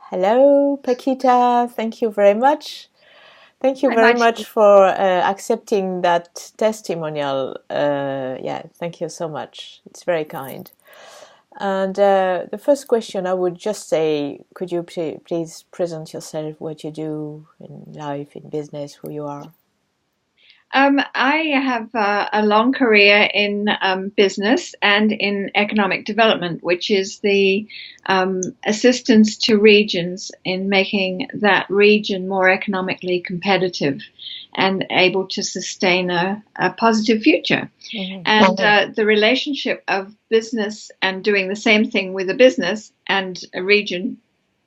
Hello, Paquita. Thank you very much. Thank you Very very much. much for accepting that testimonial. Yeah, thank you so much. It's very kind. And the first question I would just say, could you please present yourself, what you do in life, in business, who you are? I have a long career in business and in economic development, which is the assistance to regions in making that region more economically competitive and able to sustain a positive future. Mhm. And the relationship of business and doing the same thing with a business and a region,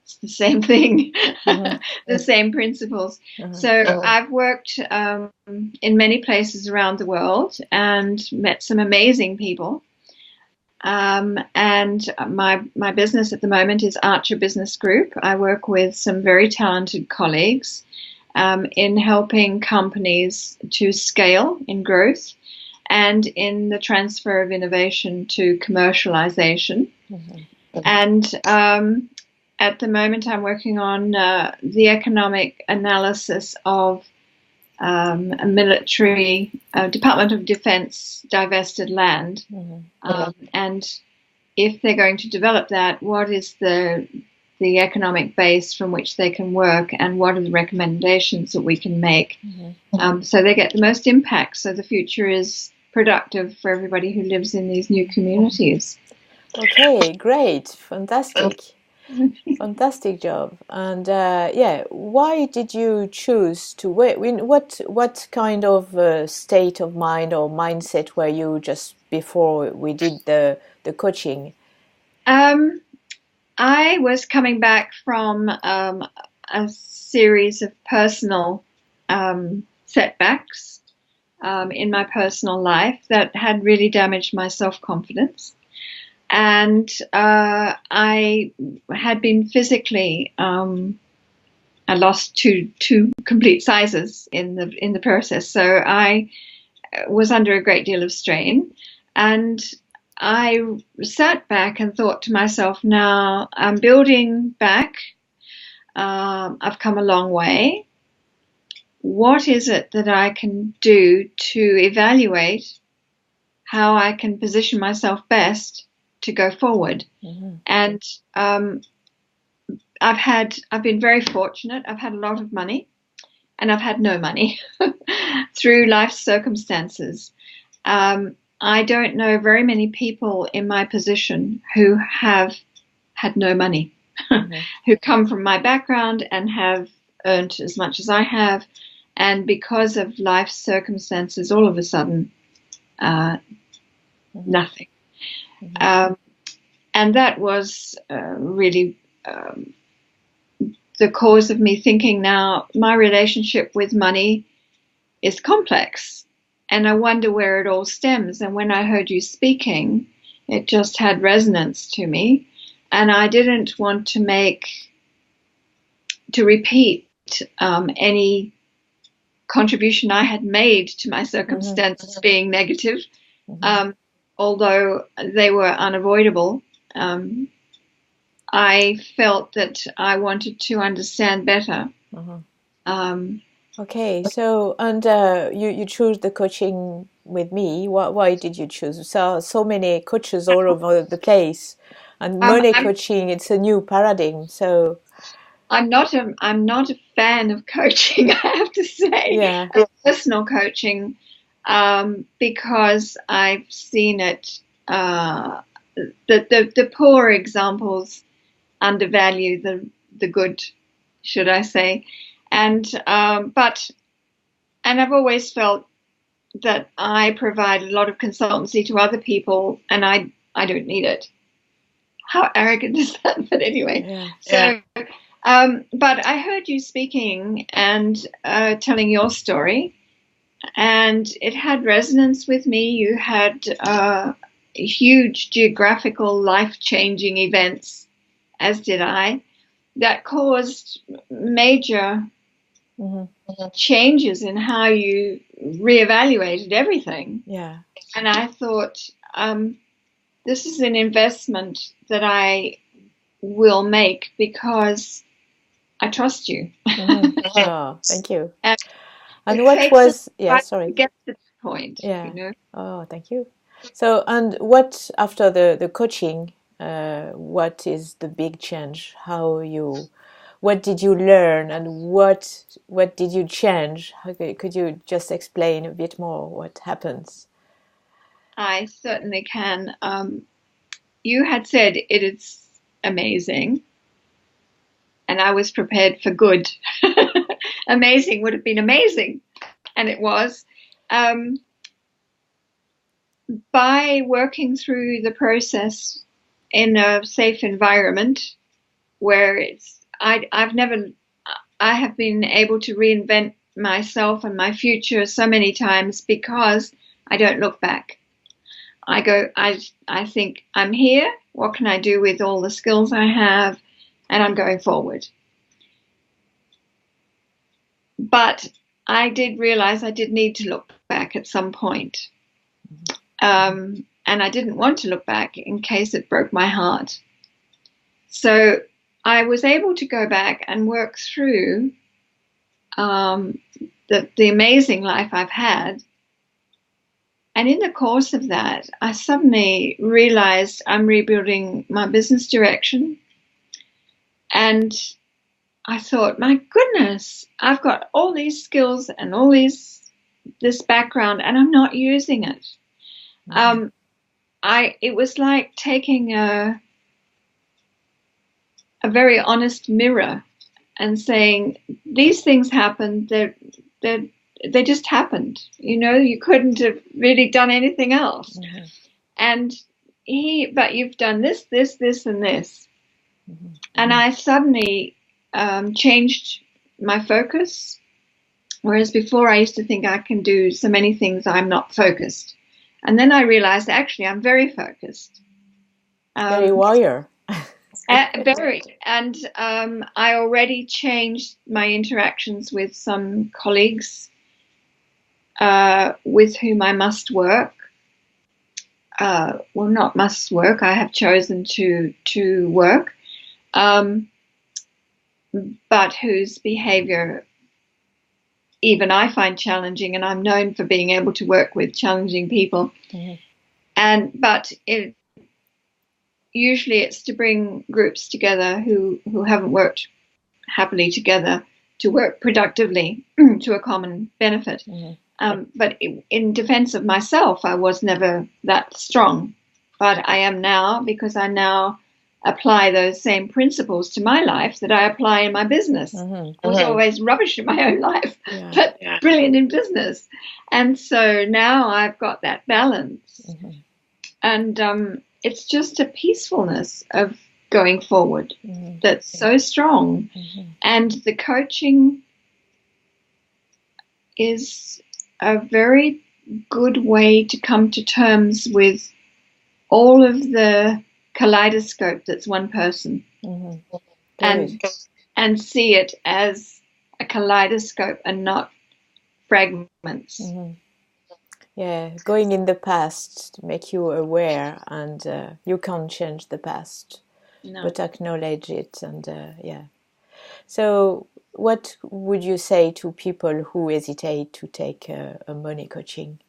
it's the same thing, Mhm. the same principles. Mhm. So I've worked in many places around the world and met some amazing people. And my business at the moment is Archer Business Group. I work with some very talented colleagues in helping companies to scale in growth and in the transfer of innovation to commercialization. Mhm. And at the moment, I'm working on the economic analysis of a military Department of Defense divested land. Mhm. And if they're going to develop that, what is the economic base from which they can work, and what are the recommendations that we can make Mhm. so they get the most impact, so the future is productive for everybody who lives in these new communities. Okay, great, fantastic. Fantastic job. And yeah, why did you choose to wait? What kind of state of mind or mindset were you just before we did the coaching? Um, I was coming back from a series of personal setbacks in my personal life that had really damaged my self confidence. And I had been physically, I lost two complete sizes in the process. So I was under a great deal of strain. And I sat back and thought to myself, now I'm building back. I've come a long way. What is it that I can do to evaluate how I can position myself best to go forward? Mhm. And I've been very fortunate. I've had a lot of money, and I've had no money through life circumstances. I don't know very many people in my position who have had no money, Mhm. who come from my background and have earned as much as I have. And because of life circumstances, all of a sudden, uh, Mhm. nothing. Mhm. Um, and that was really the cause of me thinking, now my relationship with money is complex, and I wonder where it all stems. And when I heard you speaking, it just had resonance to me, and I didn't want to repeat any contribution I had made to my Mhm. circumstances being negative, Mhm. um, although they were unavoidable. Um, I felt that I wanted to understand better. Mhm. Um, Okay, so and you chose the coaching with me. Why did you choose? So many coaches all over the place, and um, money I'm coaching, it's a new paradigm. So I'm not a fan of coaching. I have to say, yeah. personal coaching, because I've seen it. Uh, the poor examples undervalue the good, should I say? And but and I've always felt that I provide a lot of consultancy to other people, and I don't need it. How arrogant is that? But anyway, Yeah. so but I heard you speaking and telling your story, and it had resonance with me. You had huge geographical, life changing events, as did I, that caused major Hmm. changes in how you reevaluated everything. Yeah. And I thought, this is an investment that I will make, because I trust you. Oh, thank you. And And it what takes us was, yeah, time to sorry. get to that point, Yeah. you know. Oh, thank you. So, and what after the coaching, what is the big change? What did you learn, and what did you change? Could you just explain a bit more what happens? I certainly can. You had said it is amazing, and I was prepared for good. Amazing would have been amazing, and it was. By working through the process in a safe environment where I have been able to reinvent myself and my future so many times because I don't look back. I think I'm here. What can I do with all the skills I have? And I'm going forward. But I did realize I did need to look back at some point. And I didn't want to look back in case it broke my heart. So I was able to go back and work through the amazing life I've had. And in the course of that, I suddenly realized I'm rebuilding my business direction. And I thought, my goodness, I've got all these skills and this background, and I'm not using it. It was like taking a very honest mirror and saying, these things happened. They just happened. You couldn't have really done anything else. And but you've done this, and this. And I suddenly changed my focus. Whereas before I used to think I can do so many things, I'm not focused. And then I realized actually I'm very focused. Very warrior. Very. And I already changed my interactions with some colleagues with whom I must work. Well, not must work. I have chosen to work, but whose behavior even I find challenging, and I'm known for being able to work with challenging people. But usually it's to bring groups together who haven't worked happily together to work productively to a common benefit. But in defense of myself, I was never that strong. But I am now, because I now apply those same principles to my life that I apply in my business. I was always rubbish in my own life, but brilliant in business. And so now I've got that balance. And it's just a peacefulness of going forward that's so strong. And the coaching is a very good way to come to terms with all of the kaleidoscope that's one person, and see it as a kaleidoscope and not fragments. Yeah, going in the past make you aware, and you can't change the past, but acknowledge it. And so what would you say to people who hesitate to take a money coaching?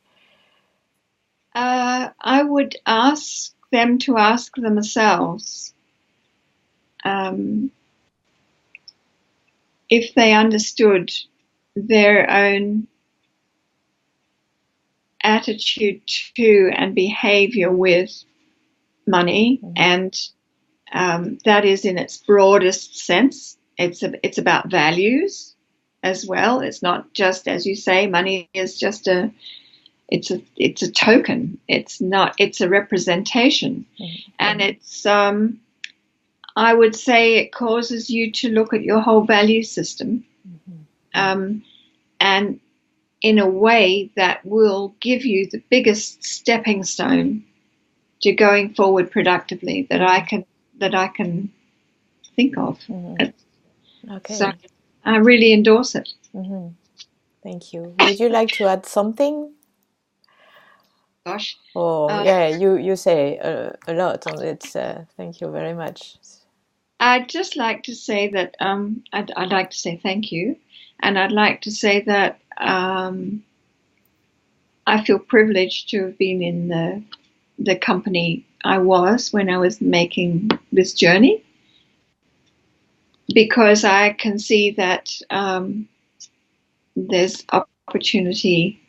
I would ask them to ask themselves if they understood their own attitude to and behavior with money, and that is in its broadest sense. It's about values as well. It's not just, as you say, money is just it's a token. It's a representation, and it's I would say it causes you to look at your whole value system, and in a way that will give you the biggest stepping stone to going forward productively that I can think of. Okay. So I really endorse it. Thank you. Would you like to add something? Gosh. Oh, yeah, you say a lot on it. Thank you very much. I'd just like to say that I'd like to say thank you, and I'd like to say that I feel privileged to have been in the company I was when I was making this journey, because I can see that there's opportunity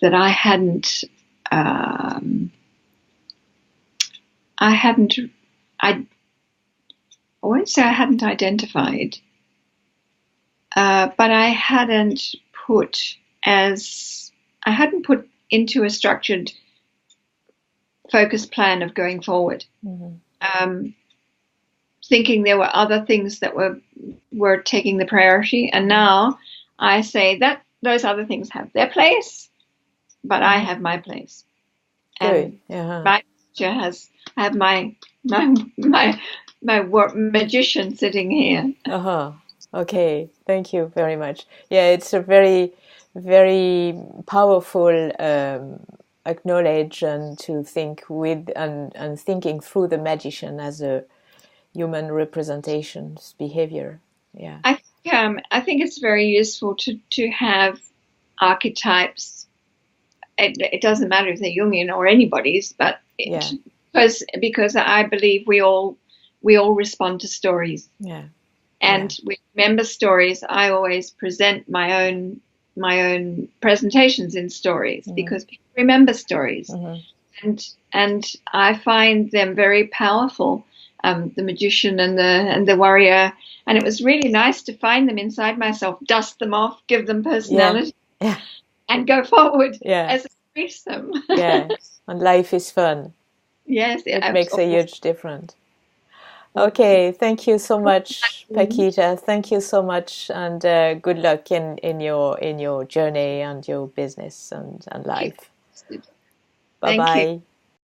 that um, I won't say I hadn't identified, but put I hadn't put into a structured, focused plan of going forward. Mm-hmm. Thinking there were other things that were taking the priority, and now I say that those other things have their place, but I have my place. Good. And my teacher has I have my magician sitting here. Okay, thank you very much. Yeah, it's a very, very powerful acknowledge and to think with and thinking through the magician as a human representation's behavior. Yeah. I think it's very useful to have archetypes. It doesn't matter if they're Jungian or anybody's, but because I believe we all respond to stories. Yeah. And we remember stories. I always present my own presentations in stories because people remember stories, and I find them very powerful. The magician and the warrior, and it was really nice to find them inside myself, dust them off, give them personality, and go forward as I reach them. And life is fun. Yes, it makes a huge difference. Okay, thank you so much, Paquita. Thank you so much, and good luck in your journey and your business and life. Bye bye.